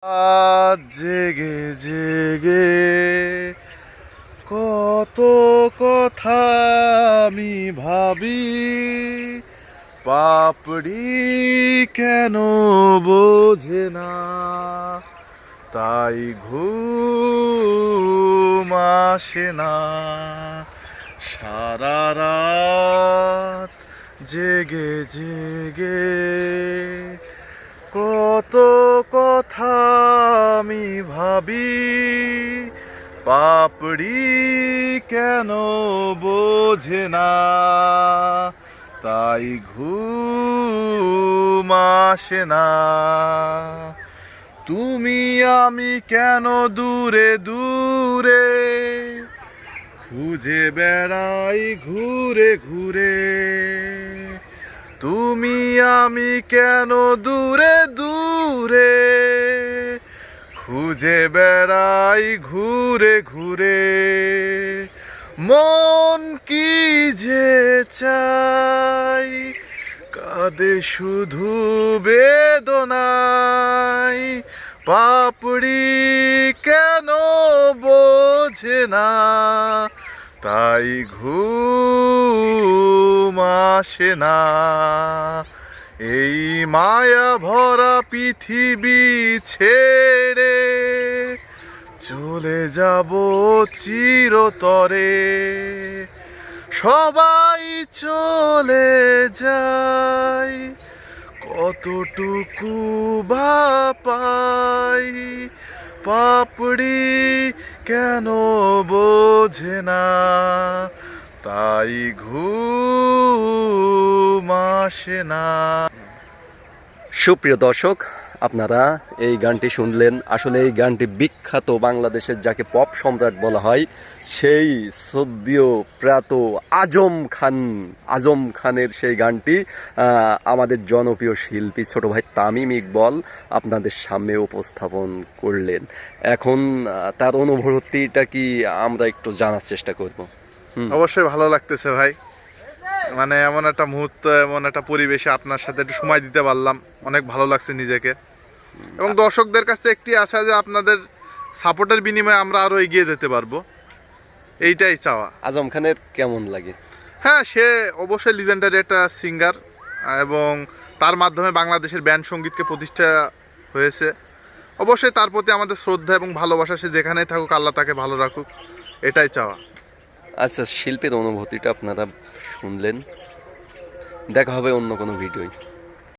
আজ জেগে জেগে কত কথা আমি ভাবি, পাপড়ি কেন বোঝে না, তাই ঘুম আসে না। সারা রাত জেগে জেগে কত কথা আমি ভাবি, পাপড়ি কেন বোঝে না, তাই ঘুম আসে না। তুমি আমি কেন দূরে দূরে খুঁজে বেড়াই ঘুরে ঘুরে, তুমি আমি কেন দূরে দূরে খুঁজে বেড়াই ঘুরে ঘুরে। মন কি যে চাই কাঁদে শুধু বেদনায়, পাপড়ি কেন বোঝে না, তাই ঘুম আসে না। এই মায়া ভরা পৃথিবী ছেড়ে চলে যাব চিরতরে, সবাই চলে যায় কতটুকু বা পাই, পাপড়ি কেন বোঝে না, তাই ঘুম আসে না। সুপ্রিয় দর্শক, আপনারা এই গানটি শুনলেন। আসলে এই গানটি বিখ্যাত, বাংলাদেশের যাকে পপ সম্রাট বলা হয় সেই সদ্য প্রয়াত আজম খানের সেই গানটি আমাদের জনপ্রিয় শিল্পী ছোট ভাই তামিম ইকবাল আপনাদের সামনে উপস্থাপন করলেন। এখন তার অনুভূতিটা কি আমরা একটু জানার চেষ্টা করব। অবশ্যই ভালো লাগতেছে ভাই, মানে এমন একটা মুহূর্ত, এমন একটা পরিবেশে আপনার সাথে একটু সময় দিতে পারলাম, অনেক ভালো লাগছে নিজেকে। এবং দর্শকদের কাছে একটি আশা যে আপনাদের সাপোর্টের বিনিময়ে আমরা আরো এগিয়ে যেতে পারবো, এইটাই চাওয়া। আজম খানের কেমন লাগে? হ্যাঁ, সে অবশ্যই লিজেন্ডারি একটা সিঙ্গার এবং তার মাধ্যমে বাংলাদেশের ব্যান্ড সঙ্গীতকে প্রতিষ্ঠা হয়েছে। অবশ্যই তার প্রতি আমাদের শ্রদ্ধা এবং ভালোবাসা, সে যেখানেই থাকুক আল্লাহ তাকে ভালো রাখুক, এটাই চাওয়া। আচ্ছা, শিল্পীর অনুভূতিটা আপনারা শুনলেন। দেখা হবে অন্য কোনো ভিডিওয়।